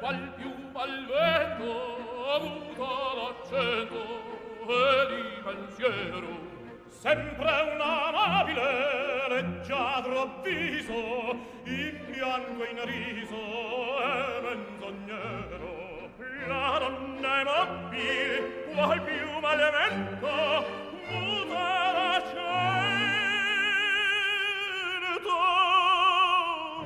qual piuma al vento muta l'accento e di pensiero sempre un amabile leggiadro viso in pianto e in riso e menzognero la donna è mobile qual piuma al vento muta l'accento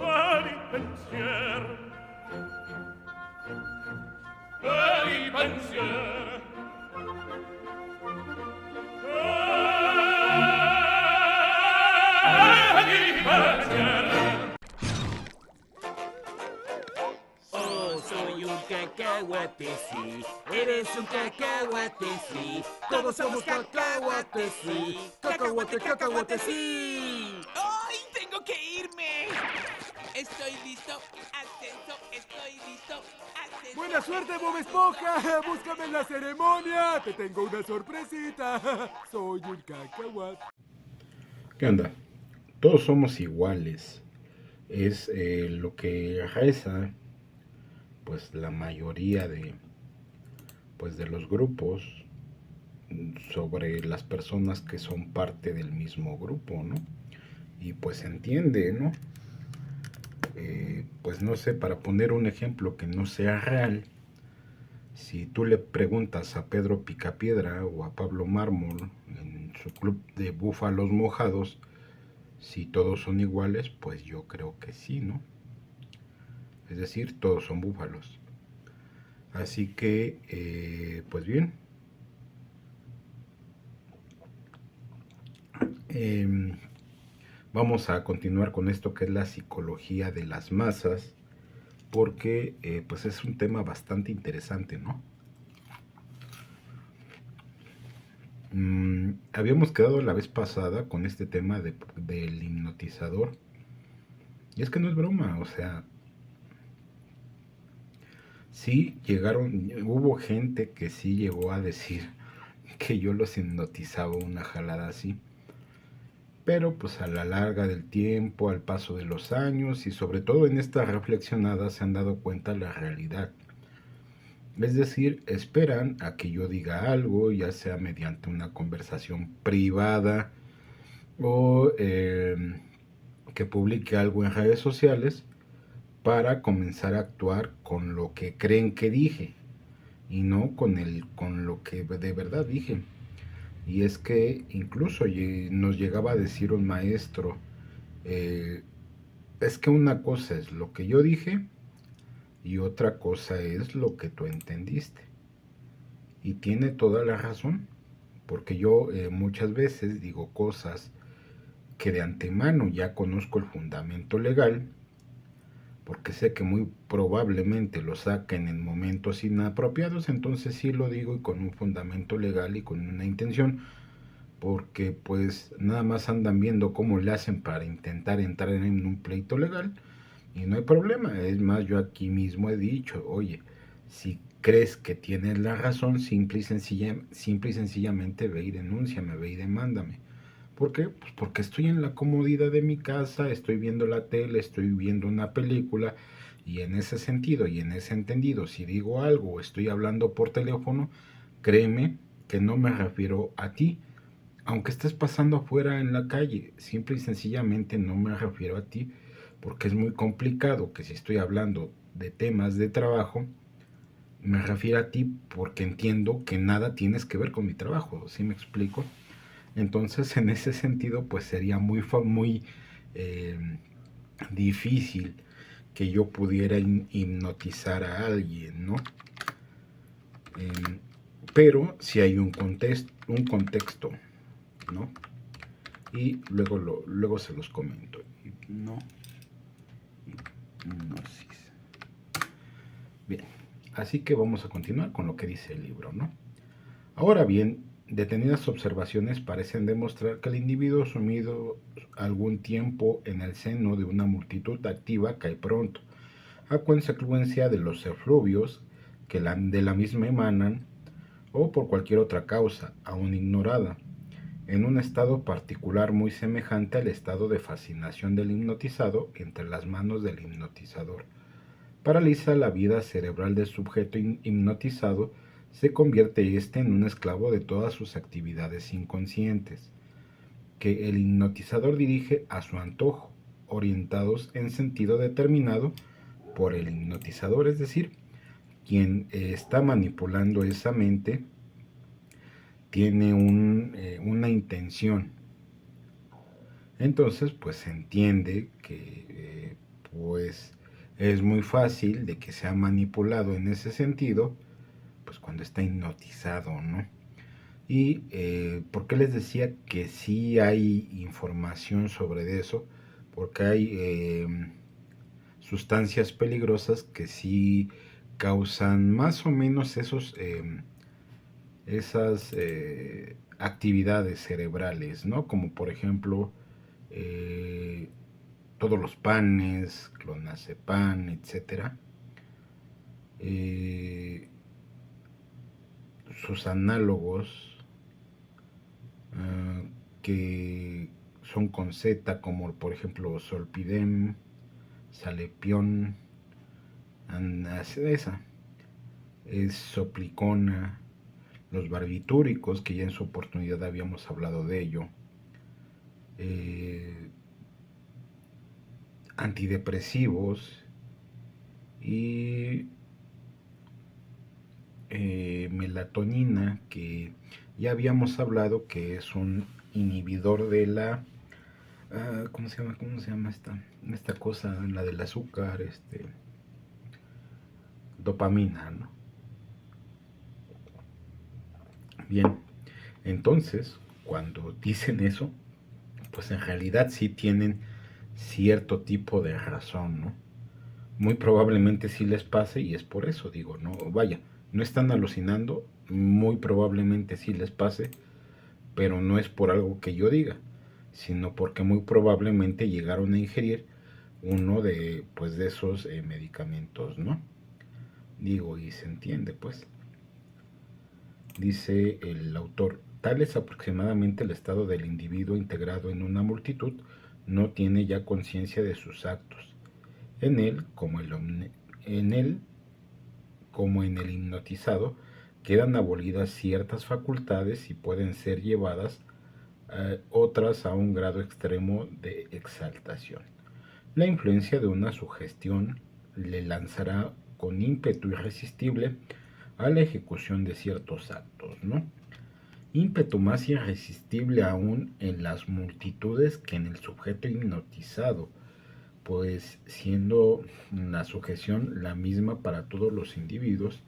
e di pensiero di pensiero di pensiero. Oh, soy un cacahuate, sí. Eres un cacahuate, sí. Todos somos cacahuates, sí. Cacahuate, cacahuate, sí. ¡Ay, tengo que irme! Estoy listo, ascenso, estoy listo, ascenso. ¡Buena suerte, Bob Esponja! ¡Búscame en la ceremonia! ¡Te tengo una sorpresita! Soy un cacahuate. ¿Qué onda? Todos somos iguales. Es lo que reza pues la mayoría de los grupos sobre las personas que son parte del mismo grupo, ¿no? Y pues se entiende, ¿no? Pues no sé, para poner un ejemplo que no sea real, si tú le preguntas a Pedro Picapiedra o a Pablo Mármol en su club de búfalos mojados si todos son iguales, pues yo creo que sí, ¿no? Es decir, todos son búfalos. Así que, pues bien, vamos a continuar con esto que es la psicología de las masas, porque pues es un tema bastante interesante, ¿no? Habíamos quedado la vez pasada con este tema del hipnotizador, y es que no es broma, o sea, sí hubo gente que sí llegó a decir que yo los hipnotizaba una jalada así. Pero pues a la larga del tiempo, al paso de los años y sobre todo en esta reflexionada se han dado cuenta de la realidad. Es decir, esperan a que yo diga algo, ya sea mediante una conversación privada o que publique algo en redes sociales para comenzar a actuar con lo que creen que dije y no con lo que de verdad dije. Y es que incluso nos llegaba a decir un maestro, es que una cosa es lo que yo dije y otra cosa es lo que tú entendiste. Y tiene toda la razón, porque yo muchas veces digo cosas que de antemano ya conozco el fundamento legal, porque sé que muy probablemente lo saquen en momentos inapropiados, entonces sí lo digo y con un fundamento legal y con una intención, porque pues nada más andan viendo cómo le hacen para intentar entrar en un pleito legal y no hay problema. Es más, yo aquí mismo he dicho, oye, si crees que tienes la razón, simple y sencillamente ve y denúnciame, ve y demándame. ¿Por qué? Pues porque estoy en la comodidad de mi casa, estoy viendo la tele, estoy viendo una película y en ese sentido y en ese entendido, si digo algo o estoy hablando por teléfono, créeme que no me refiero a ti, aunque estés pasando afuera en la calle, simple y sencillamente no me refiero a ti, porque es muy complicado que si estoy hablando de temas de trabajo, me refiero a ti porque entiendo que nada tienes que ver con mi trabajo, ¿sí me explico? Entonces, en ese sentido, pues sería muy difícil que yo pudiera hipnotizar a alguien, ¿no? Pero si hay un contexto, ¿no? Y luego se los comento. Hipnosis. Bien, así que vamos a continuar con lo que dice el libro, ¿no? Ahora bien, detenidas observaciones parecen demostrar que el individuo sumido algún tiempo en el seno de una multitud activa cae pronto, a consecuencia de los efluvios que de la misma emanan o por cualquier otra causa, aún ignorada, en un estado particular muy semejante al estado de fascinación del hipnotizado entre las manos del hipnotizador. paraliza la vida cerebral del sujeto hipnotizado, se convierte éste en un esclavo de todas sus actividades inconscientes, que el hipnotizador dirige a su antojo, orientados en sentido determinado por el hipnotizador, es decir, quien está manipulando esa mente tiene una intención. Entonces, pues se entiende que pues es muy fácil de que sea manipulado en ese sentido, pues cuando está hipnotizado, ¿no? Y ¿por qué les decía que sí hay información sobre eso? Porque hay sustancias peligrosas que sí causan más o menos esas actividades cerebrales, ¿no? Como por ejemplo todos los panes, clonazepam, etcétera. Sus análogos que son con Z, como por ejemplo Solpidem, Salepión, esa es Soplicona, los barbitúricos, que ya en su oportunidad habíamos hablado de ello, antidepresivos y melatonina, que ya habíamos hablado que es un inhibidor de la ¿cómo se llama esta cosa? La del azúcar, dopamina, ¿no? Bien, entonces, cuando dicen eso, pues en realidad sí tienen cierto tipo de razón, ¿no? Muy probablemente sí les pase y es por eso, digo, no, vaya, no están alucinando, muy probablemente sí les pase, pero no es por algo que yo diga, sino porque muy probablemente llegaron a ingerir uno de, pues, de esos medicamentos, ¿no? Digo, y se entiende, pues. Dice el autor, tal es aproximadamente el estado del individuo integrado en una multitud, no tiene ya conciencia de sus actos. En él, como en el hipnotizado, quedan abolidas ciertas facultades y pueden ser llevadas otras a un grado extremo de exaltación. La influencia de una sugestión le lanzará con ímpetu irresistible a la ejecución de ciertos actos, ¿no? Ímpetu más irresistible aún en las multitudes que en el sujeto hipnotizado, pues siendo la sujeción la misma para todos los individuos,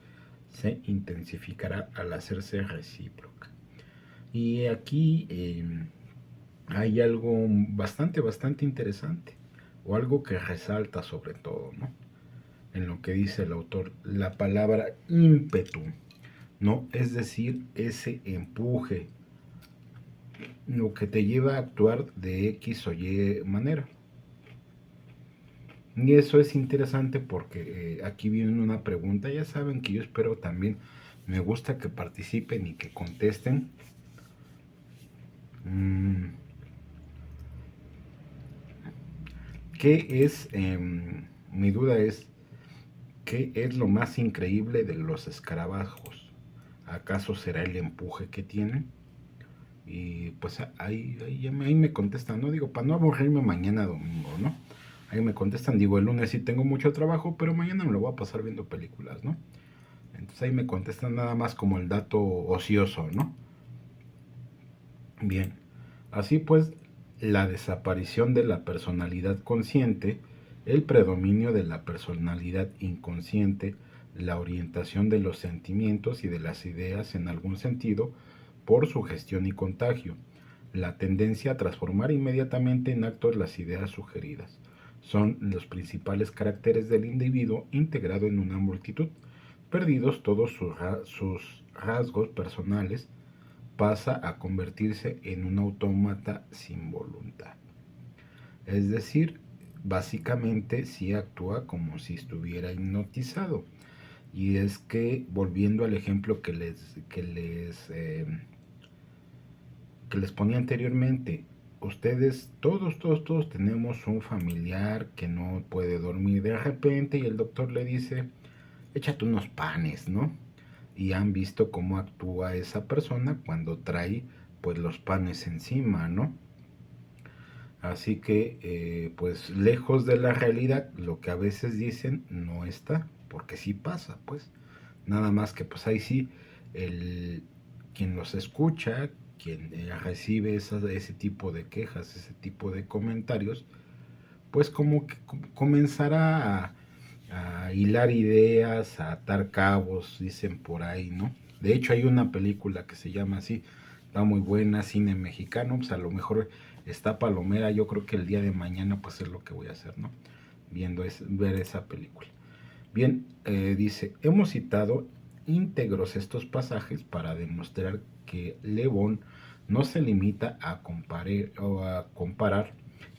se intensificará al hacerse recíproca. Y aquí hay algo bastante interesante, o algo que resalta sobre todo, ¿no? En lo que dice el autor, la palabra ímpetu, ¿no? Es decir, ese empuje, lo que te lleva a actuar de X o Y manera. Y eso es interesante porque aquí viene una pregunta. Ya saben que yo espero también, me gusta que participen y que contesten. ¿Qué es? Mi duda es, ¿qué es lo más increíble de los escarabajos? ¿Acaso será el empuje que tienen? Y pues ahí me contestan, ¿no? Digo, para no aburrirme mañana domingo, ¿no? Ahí me contestan, digo, el lunes sí tengo mucho trabajo, pero mañana me lo voy a pasar viendo películas, ¿no? Entonces ahí me contestan nada más como el dato ocioso, ¿no? Bien, así pues, la desaparición de la personalidad consciente, el predominio de la personalidad inconsciente, la orientación de los sentimientos y de las ideas en algún sentido por sugestión y contagio, la tendencia a transformar inmediatamente en actos las ideas sugeridas, son los principales caracteres del individuo integrado en una multitud. Perdidos todos sus rasgos personales, pasa a convertirse en un autómata sin voluntad. Es decir, básicamente sí actúa como si estuviera hipnotizado. Y es que, volviendo al ejemplo que les ponía anteriormente, ustedes, todos tenemos un familiar que no puede dormir de repente y el doctor le dice, échate unos panes, ¿no? Y han visto cómo actúa esa persona cuando trae pues los panes encima, ¿no? Así que pues lejos de la realidad, lo que a veces dicen no está, porque sí pasa, pues. Nada más que pues ahí sí, el, quien los escucha, quien recibe ese tipo de quejas, ese tipo de comentarios, pues como que comenzará a hilar ideas, a atar cabos, dicen por ahí, ¿no? De hecho hay una película que se llama así, está muy buena, cine mexicano, pues a lo mejor está palomera, yo creo que el día de mañana pues es lo que voy a hacer, ¿no? Ver esa película. Bien, dice, hemos citado íntegros estos pasajes para demostrar que Le Bon no se limita a comparar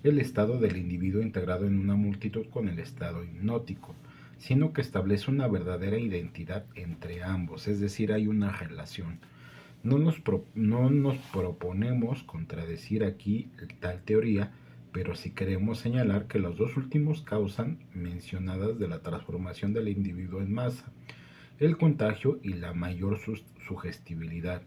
el estado del individuo integrado en una multitud con el estado hipnótico, sino que establece una verdadera identidad entre ambos, es decir, hay una relación. No nos proponemos contradecir aquí tal teoría, pero sí queremos señalar que los dos últimos causan mencionadas de la transformación del individuo en masa, el contagio y la mayor sugestibilidad.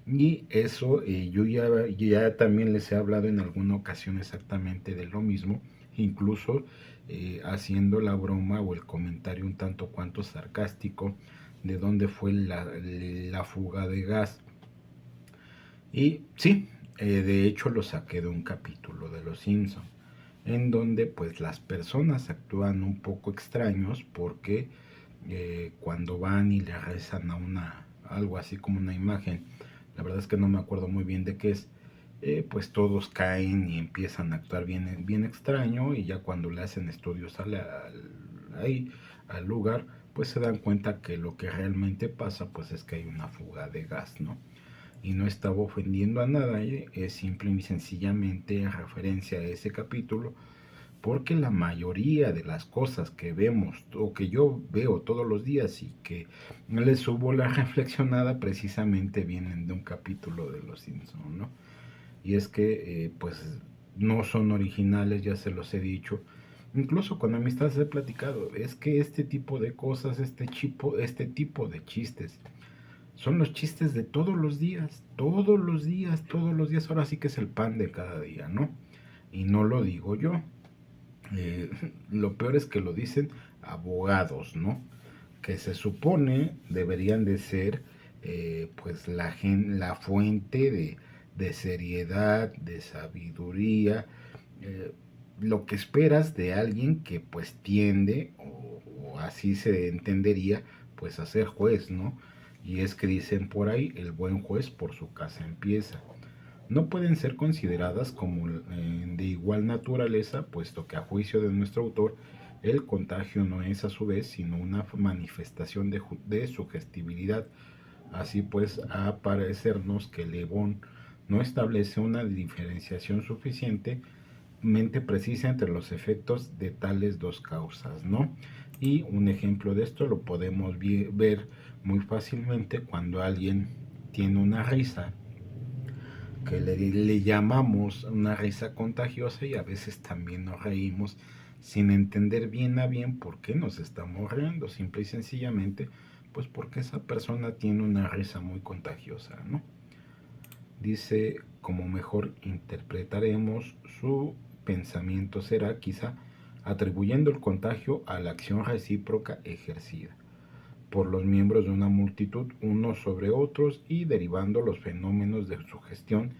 Y eso ya también les he hablado en alguna ocasión exactamente de lo mismo, incluso haciendo la broma o el comentario un tanto cuanto sarcástico de dónde fue la fuga de gas. Y sí, de hecho lo saqué de un capítulo de Los Simpson, en donde pues las personas actúan un poco extraños porque cuando van y le rezan a algo así como una imagen, la verdad es que no me acuerdo muy bien de qué es, pues todos caen y empiezan a actuar bien extraño, y ya cuando le hacen estudios ahí al lugar, pues se dan cuenta que lo que realmente pasa pues es que hay una fuga de gas, ¿no? Y no estaba ofendiendo a nadie, es simple y sencillamente referencia a ese capítulo, porque la mayoría de las cosas que vemos o que yo veo todos los días y que le subo la reflexionada precisamente vienen de un capítulo de Los Simpsons, ¿no? Y es que pues no son originales, ya se los he dicho, incluso con amistades he platicado, es que este tipo de cosas, este tipo de chistes son los chistes de todos los días, ahora sí que es el pan de cada día, ¿no? Y no lo digo yo. Lo peor es que lo dicen abogados, ¿no? Que se supone deberían de ser pues la fuente de seriedad, de sabiduría, eh, lo que esperas de alguien que pues tiende, o así se entendería, pues a ser juez, ¿no? Y es que dicen por ahí, el buen juez por su casa empieza. No pueden ser consideradas como de igual naturaleza, puesto que a juicio de nuestro autor, el contagio no es a su vez sino una manifestación de sugestibilidad. Así pues, a parecernos que Le Bon no establece una diferenciación suficientemente precisa entre los efectos de tales dos causas, ¿no? Y un ejemplo de esto lo podemos ver muy fácilmente cuando alguien tiene una risa que le llamamos una risa contagiosa, y a veces también nos reímos sin entender bien a bien por qué nos estamos riendo, simple y sencillamente pues porque esa persona tiene una risa muy contagiosa, ¿no? Dice, como mejor interpretaremos su pensamiento será quizá atribuyendo el contagio a la acción recíproca ejercida por los miembros de una multitud unos sobre otros y derivando los fenómenos de sugestión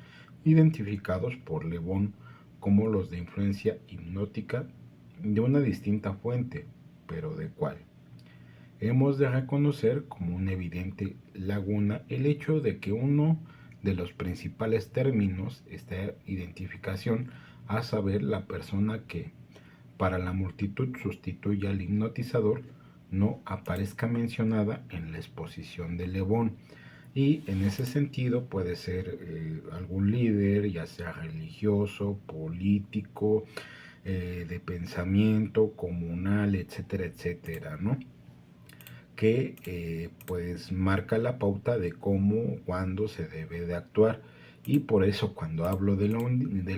identificados por Le Bon como los de influencia hipnótica de una distinta fuente, pero ¿de cuál? Hemos de reconocer como una evidente laguna el hecho de que uno de los principales términos, esta identificación, a saber la persona que para la multitud sustituye al hipnotizador, no aparezca mencionada en la exposición de Le Bon. Y en ese sentido puede ser algún líder, ya sea religioso, político, de pensamiento, comunal, etcétera, etcétera, ¿no? Que pues marca la pauta de cómo, cuándo se debe de actuar. Y por eso cuando hablo de la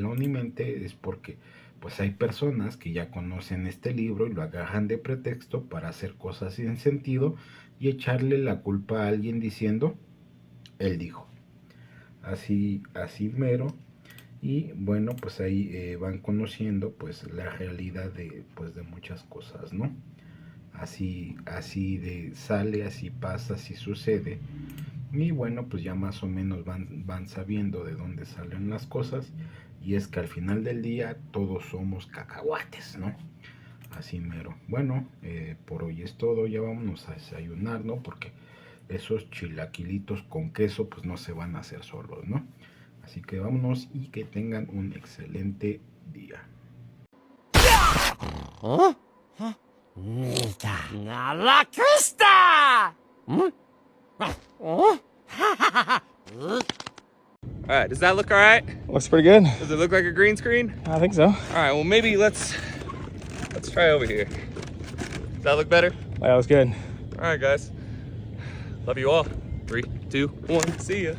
Unimente es porque pues hay personas que ya conocen este libro y lo agarran de pretexto para hacer cosas sin sentido y echarle la culpa a alguien diciendo, él dijo. Así mero. Y bueno, pues ahí van conociendo pues la realidad de muchas cosas, ¿no? Así de sale, así pasa, así sucede. Y bueno, pues ya más o menos van sabiendo de dónde salen las cosas. Y es que al final del día todos somos cacahuates, ¿no? Así mero. Bueno, por hoy es todo. Ya vámonos a desayunar, ¿no? Porque esos chilaquilitos con queso pues no se van a hacer solos, ¿no? Así que vámonos y que tengan un excelente día. ¡A la cresta! Alright, does that look alright? Looks pretty good. Does it look like a green screen? I think so. Alright, well maybe let's try over here. Does that look better? That was good. Alright guys. Love you all. 3, 2, 1, see ya.